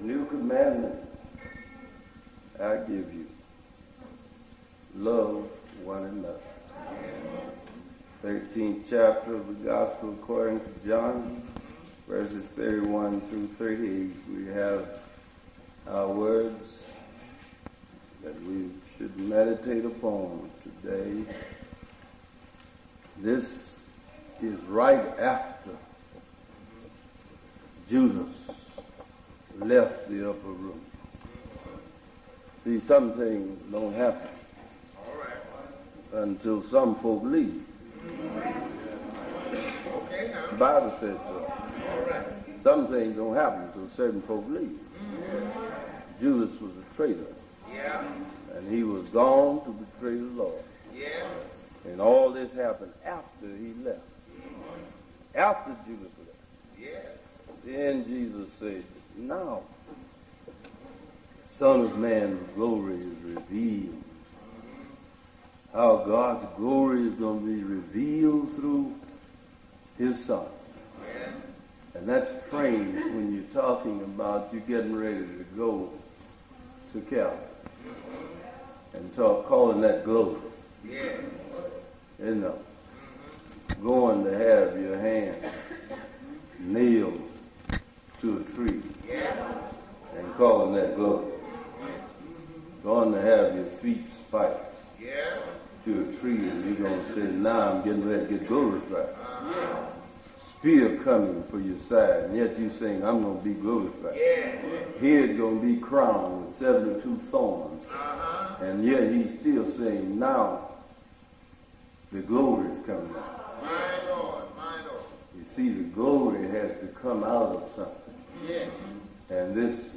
New commandment I give you. Love one another. 13th chapter of the Gospel according to John, verses 31 through 38. We have our words that we should meditate upon today. This is right after Judas left the upper room. See, some things don't happen until some folk leave. The Bible said so. Some things don't happen until certain folk leave. Judas was a traitor. And he was gone to betray the Lord. And all this happened after he left. After Judas left. Then Jesus said, now, the Son of Man's glory is revealed. How God's glory is going to be revealed through his Son. And that's strange when you're talking about you getting ready to go to Calvary. And calling that glory. You know, going to have your hand nailed to a tree and calling that glory. Going to have your feet spiked to a tree and you're going to say, now I'm getting ready to get glorified. Spear coming for your side, and yet you're saying, I'm going to be glorified. Head going to be crowned with 72 thorns. And yet he's still saying, now the glory is coming out. My Lord, my Lord. You see, the glory has to come out of something. And this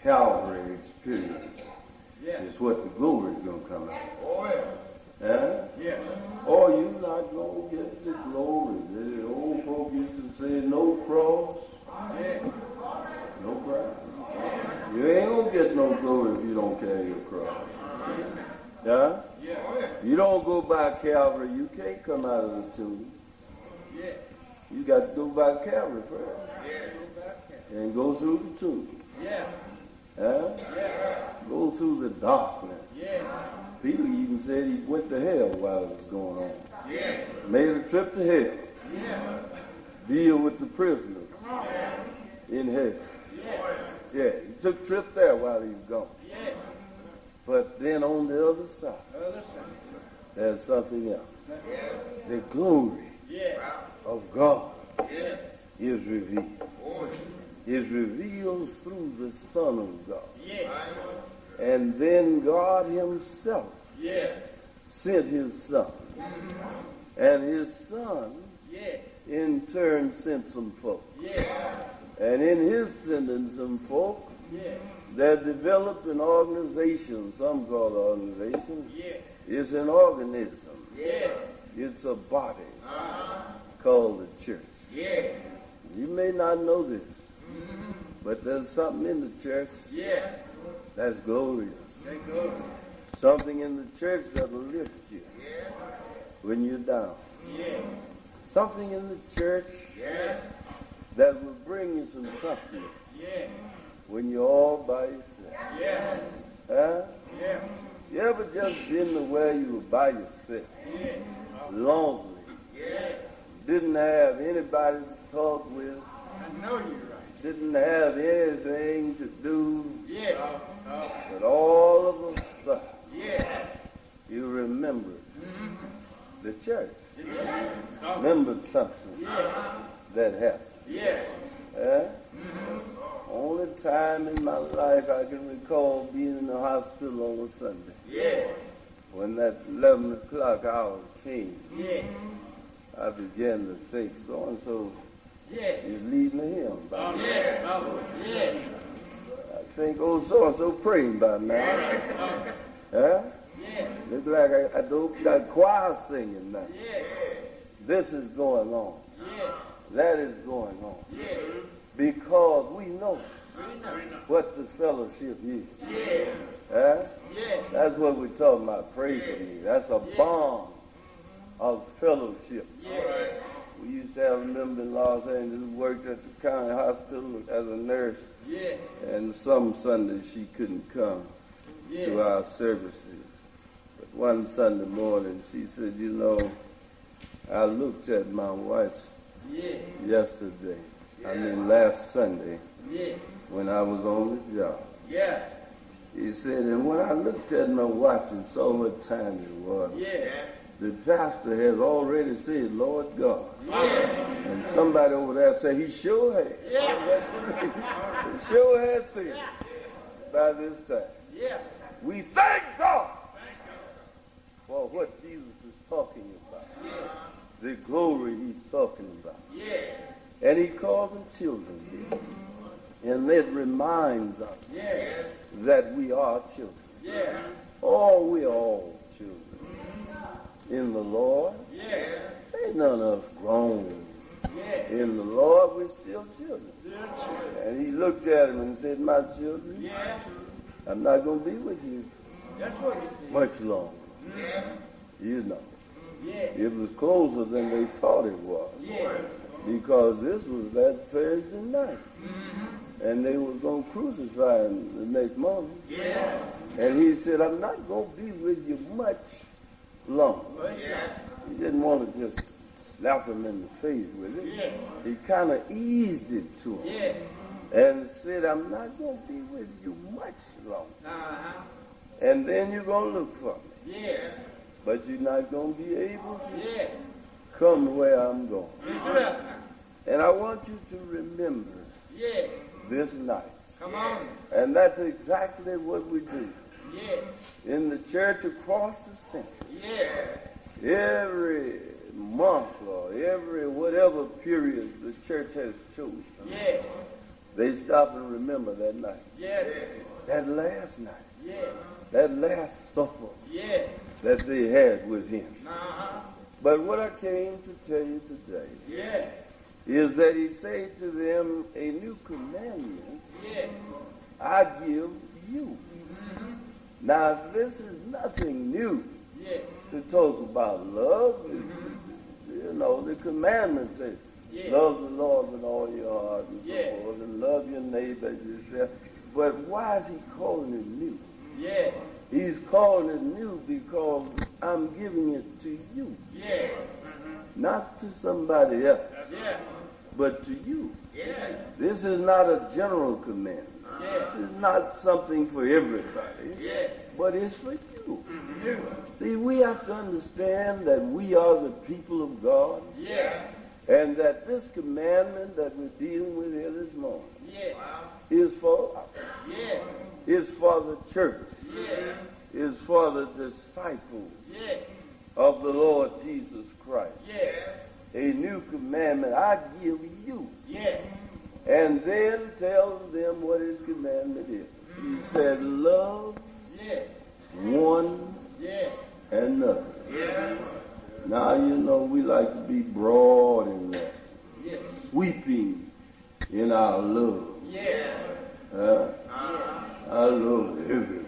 Calvary experience is what the glory is going to come out. Or you're not going to get the glory. The old folk used to say, no cross, no cross. You ain't going to get no glory if you don't carry a cross. You don't go by Calvary, you can't come out of the tomb. You got to go by Calvary first. And go through the tomb. Go through the darkness. Peter even said he went to hell while it was going on. Made a trip to hell. Deal with the prisoners in hell. He took a trip there while he was gone. But then on the other side, there's something else. The glory of God is revealed. Is revealed through the Son of God. And then God himself sent his Son. And his Son in turn sent some folk. And in his sending some folk, they developed an organization, some call it organization. It's an organism. It's a body called the church. You may not know this, but there's something in the church that's glorious. Something in the church that will lift you when you're down. Something in the church that will bring you some comfort when you're all by yourself. You ever just been to where you were by yourself? Lonely. Didn't have anybody to talk with. I know you're right. Didn't have anything to do. But all of a sudden, you remembered the church. Remembered something that happened. Only time in my life I can recall being in the hospital on a Sunday. When that 11 o'clock hour came, I began to think so-and-so is leading a hymn. I think, so-and-so praying by now. Look like I got choir singing now. This is going on. That is going on. Because we know what the fellowship is. That's what we're talking about, praise me. That's a bond of fellowship. We We used to have a member in Los Angeles who worked at the county hospital as a nurse. Yeah. And some Sundays she couldn't come to our services. But one Sunday morning she said, you know, I looked at my watch yesterday. I mean last Sunday when I was on the job. Yeah. He said, and when I looked at my watch and saw what time it was, the pastor has already said, Lord God. And somebody over there said, he sure had. He sure had said it by this time. We thank God for what Jesus is talking about. The glory he's talking about. And he calls them children. And it reminds us that we are children. Oh, we are all children. In the Lord, ain't none of us grown. In the Lord, we're still children. And he looked at him and said, my children, I'm not going to be with you much longer. You know, it was closer than they thought it was. Because this was that Thursday night. And they were going to crucify him the next morning. And he said, I'm not going to be with you much longer. He didn't want to just slap him in the face with it. He kind of eased it to him. And said, I'm not going to be with you much longer. And then you're going to look for me. But you're not going to be able to come where I'm going. And I want you to remember this night. Come on. And that's exactly what we do. In the church across the century. Every month or every whatever period the church has chosen. They stop and remember that night. That last night. That last supper that they had with him. But what I came to tell you today is that he said to them, a new commandment I give you. Now, this is nothing new to talk about love. You know, the commandment says, love the Lord with all your heart and so forth, and love your neighbor as yourself. But why is he calling it new? He's calling it new because I'm giving it to you. Not to somebody else, but to you. This is not a general command. This is not something for everybody, but it's for you. See, we have to understand that we are the people of God, and that this commandment that we're dealing with here this morning is for us. Is for the church. Is for the disciples of the Lord Jesus Christ. A new commandment I give you. And then tells them what his commandment is. He said, love one another. Now, you know, we like to be broad in that. Sweeping in our love. I love everybody.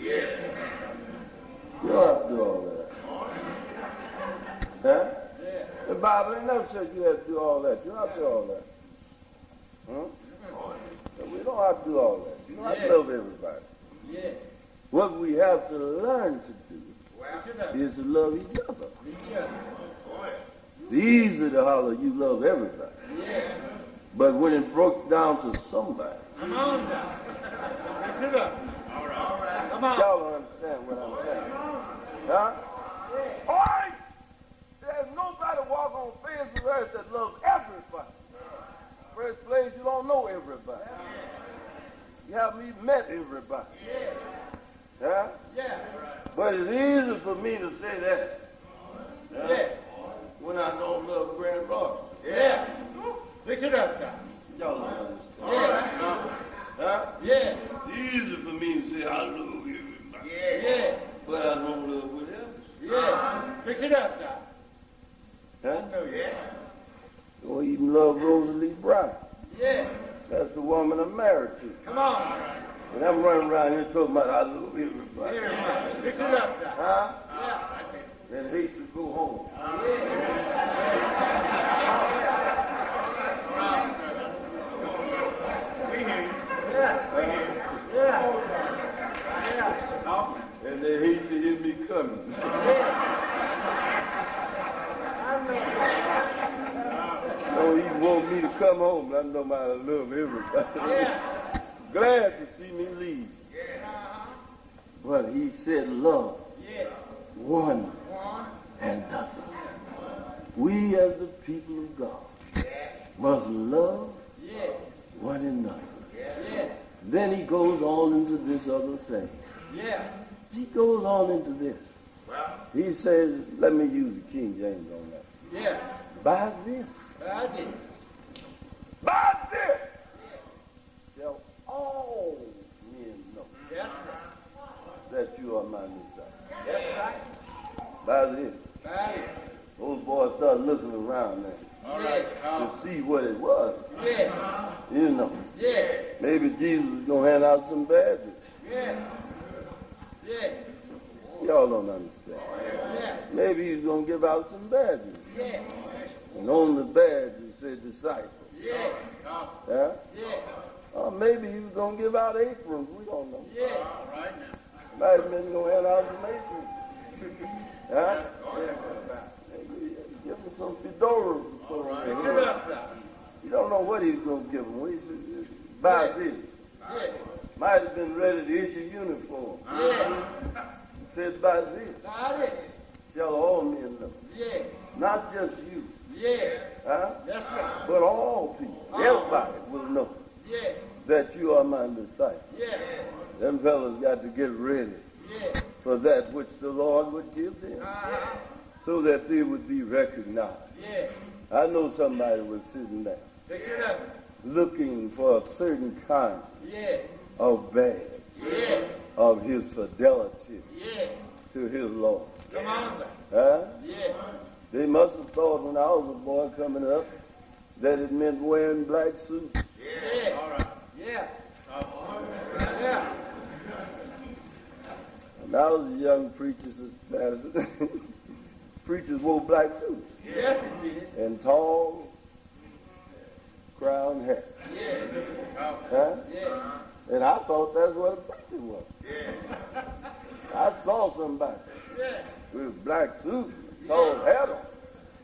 You don't have to do all that. The Bible ain't never said you have to do all that. You don't have to do all that. We don't have to do all that. You don't have to love everybody. What we have to learn to do is to love each other. It's easy to holler, you love everybody. But when it broke down to somebody, come on now. All right. Come on. Y'all don't understand what I'm saying. Huh? All right. There's nobody walk on face of earth that loves everybody. First place, you don't know everybody. You haven't even met everybody. Yeah? But it's easy for me to say that. When I don't love Grand Ross. Fix it up now. Y'all don't understand. Huh? It's easy for me to say I love everybody. But I don't love with others. Fix it up now. Huh? Or even love Rosalie Brown. That's the woman I'm married to. Come on. And I'm running around here talking about I love everybody. Fix it up now. Huh? And hate to go home. want me to come home. I know I love everybody. Yeah. Glad to see me leave. But he said love one another. We as the people of God must love one another. Then he goes on into this other thing. He goes on into this. He says, let me use the King James on that. By this. By this shall all men know that you are my disciples. By this. Those boys started looking around now to see what it was. You know. Maybe Jesus was going to hand out some badges. Y'all don't understand. Maybe he's going to give out some badges. And on the badge it said disciple. Or maybe he was going to give out aprons. We don't know. Might have been going to hand out some aprons. Give him some fedoras to put on their head. You don't know what he's going to give them. When he said, buy this. Might have been ready to issue uniform. He said, buy this. Shall all men know. Not just you. But all people. Everybody will know that you are my disciple. Them fellas got to get ready for that which the Lord would give them, so that they would be recognized. I know somebody was sitting there looking for a certain kind of badge of his fidelity to his Lord. They must have thought when I was a boy coming up that it meant wearing black suits. When I was a young preacher, preachers wore black suits and tall crown hats. And I thought that's what a preacher was. I saw somebody with a black suit, tall hat on,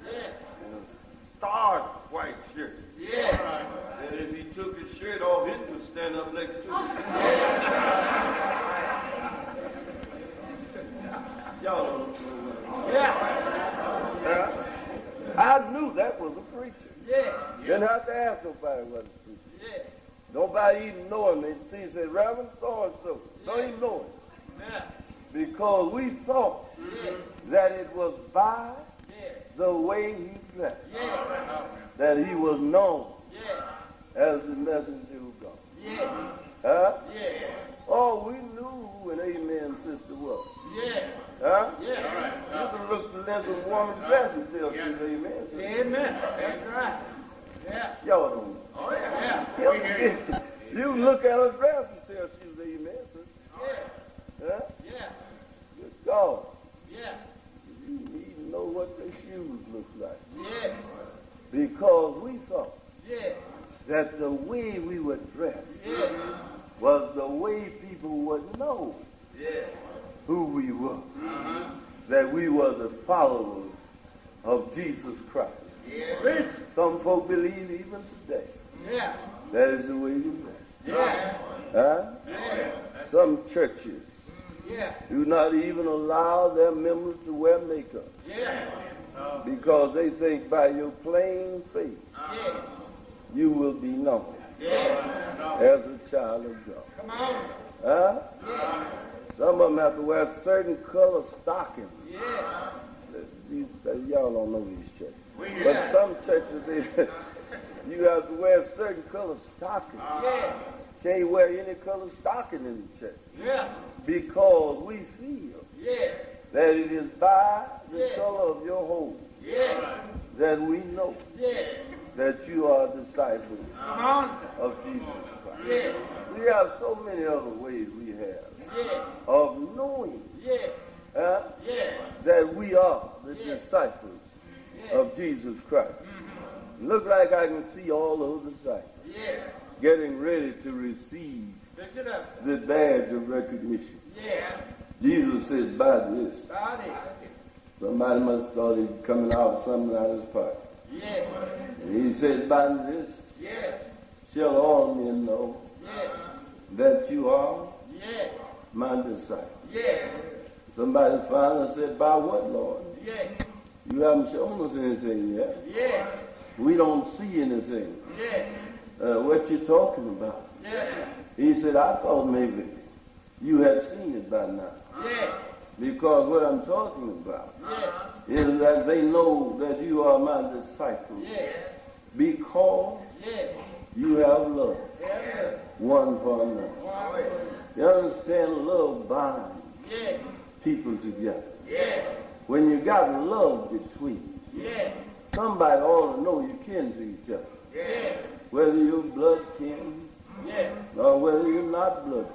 and a starched white shirt. And if he took his shirt off, it would stand up next to him. Y'all don't know. I knew that was a preacher. Didn't have to ask nobody what a preacher. Nobody even know him. They'd see, say, Reverend so-and-so. Don't even know him. Because we thought that it was by the way he dressed that he was known as the messenger of God. Oh, we knew who an amen sister was. You can look at that woman dress and tell she's amen. Amen. That's right. Y'all don't know. You look at her dress and tell she's amen sister. Good God. You need to know what their shoes look like. Because we thought that the way we were dressed was the way people would know who we were. That we were the followers of Jesus Christ. Some folk believe even today that is the way we dress. Some churches do not even allow their members to wear makeup because they think by your plain face you will be known as a child of God. Some of them have to wear certain color stockings. Y'all don't know these churches. But some churches, you have to wear certain color stockings. Can't wear any color stocking in the church. Because we feel that it is by the color of your home that we know that you are disciples of Jesus Christ. We have so many other ways we have of knowing that we are the disciples of Jesus Christ. Look like I can see all those disciples getting ready to receive the badge of recognition. Jesus said, by this. Somebody must have thought he was coming out of something out of his pocket. He said, by this shall all men know that you are my disciple. Somebody finally said, by what, Lord? You haven't shown us anything yet. We don't see anything. What you talking about? He said, I thought maybe you had seen it by now. Because what I'm talking about is that they know that you are my disciples because you have love one for another. You understand, love binds people together. When you got love between, somebody ought to know you kin to each other. Whether you're blood kin or whether you're not blood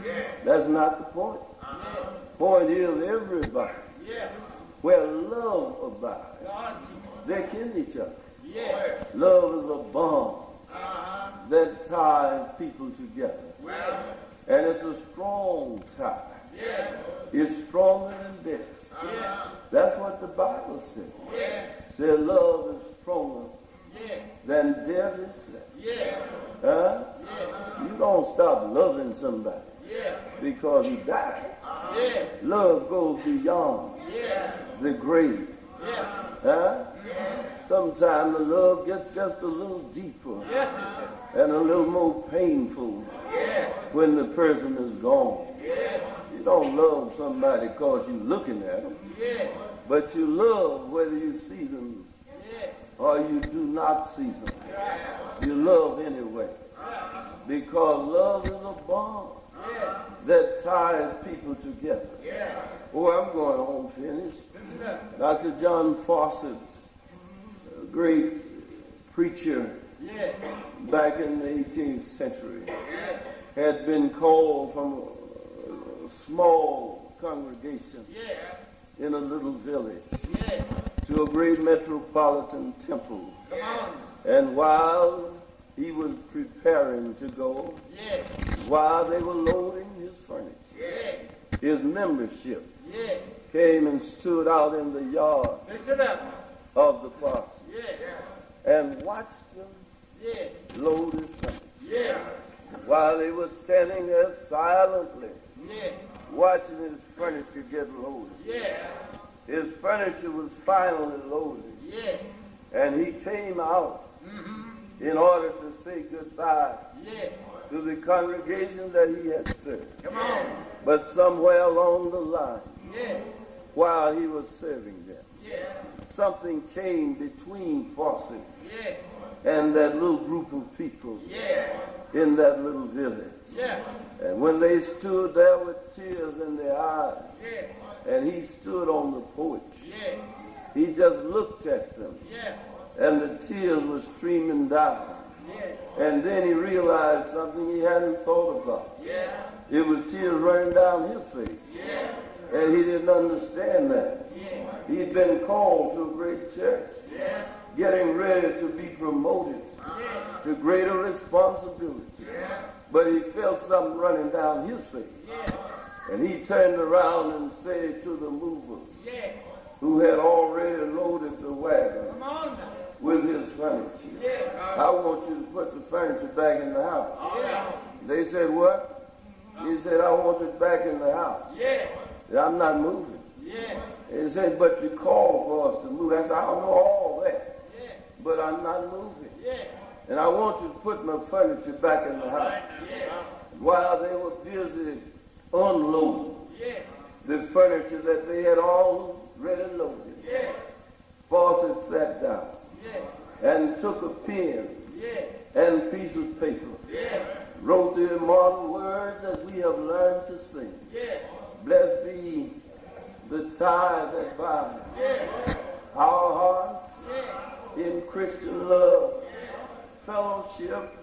kin. That's not the point. Point is everybody. Where love abides, they kin each other. Love is a bond that ties people together. And it's a strong tie. It's stronger than death. That's what the Bible says. It says love is stronger than death itself. You don't stop loving somebody because he died. Love goes beyond the grave. Sometimes the love gets just a little deeper and a little more painful when the person is gone. You don't love somebody because you're looking at them, but you love whether you see them or you do not see them. You love anyway because love is a bond that ties people together. Oh, I'm going home finished. Dr. John Fawcett, a great preacher back in the 18th century, had been called from a small congregation in a little village to a great metropolitan temple. And while he was preparing to go, while they were loading his furniture, his membership came and stood out in the yard of the parson and watched them load his furniture. While they were standing there silently watching his furniture get loaded. His furniture was finally loaded. And he came out in order to say goodbye to the congregation that he had served. But somewhere along the line, while he was serving them, something came between Fawcett and that little group of people in that little village. And when they stood there with tears in their eyes, and he stood on the porch, he just looked at them, and the tears were streaming down. And then he realized something he hadn't thought about. It was tears running down his face. And he didn't understand that. He'd been called to a great church, getting ready to be promoted to greater responsibility. But he felt something running down his face. And he turned around and said to the movers who had already loaded the wagon with his furniture, I want you to put the furniture back in the house. They said, what? He said, I want it back in the house. I'm not moving. He said, but you called for us to move. I said, I don't know all that, but I'm not moving. And I want you to put my furniture back in the house. While they were busy unloading the furniture that they had already loaded, Fawcett sat down and took a pen and a piece of paper, wrote the immortal words that we have learned to sing. Blessed be the tie that binds our hearts in Christian love, fellowship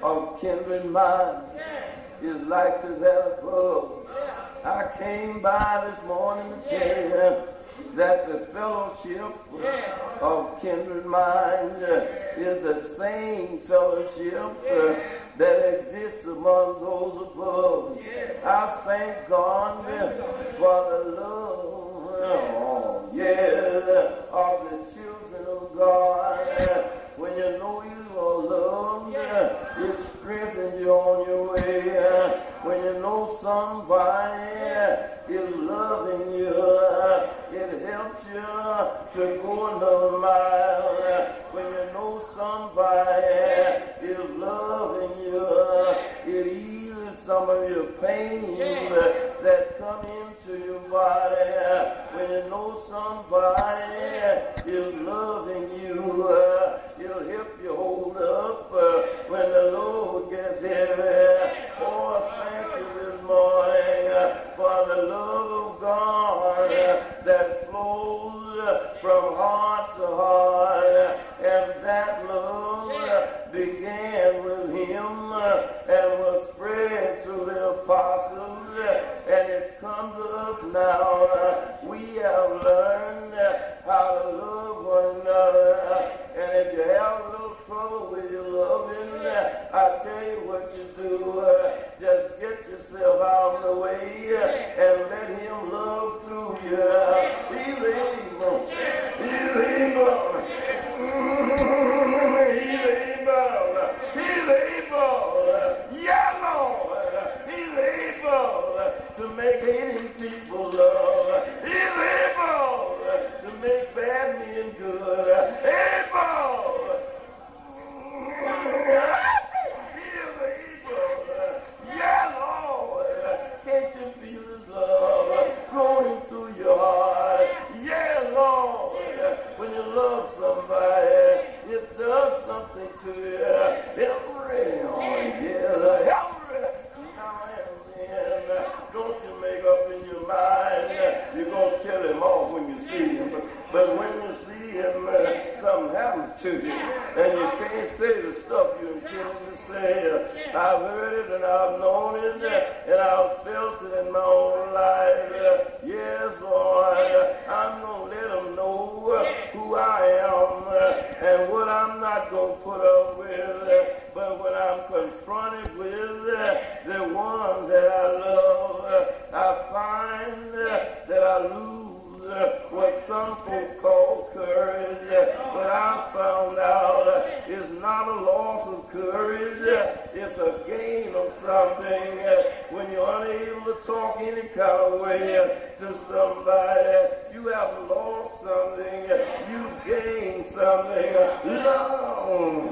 of kindred mind is like to that above. I came by this morning to tell you that the fellowship of kindred mind is the same fellowship that exists among those above. I thank God for the love of the children of God know somebody is loving you, it eases some of your pain that come into your body. When you know somebody is loving you, it'll help you hold up when the load gets heavy. Oh, thank you this morning for the love of God that flows from heart to heart, and that love began with him and was spread to the apostles, and it's come to us now. We have learned how to love one another, and if you have a little trouble with your loving, I tell you what you do, just get yourself out of the way and let him love through you. He's able. He's able. He's able. He's able. Yeah, Lord. He's able to make hating people love. He's able to make bad men good. Able. Yeah, Lord. Can't you feel his love flowing through your heart? Yeah, Lord. When you love somebody, it does something to you. Every on, yeah, every now and then. Don't you make up in your mind you're going to tell him off when you see him. But when you see him, something happens to you, and you can't say the stuff you intended to say. I've heard it, and I've known it, and I've felt it in my own life. Yes, Lord, I'm going to let them know who I am and what I'm not going to put up with. But when I'm confronted with the ones that I love, I find that I lose what some folk call courage, but I found out it's not a loss of courage, it's a gain of something. When you're unable to talk any kind of way to somebody, you have lost something, you've gained something. Love.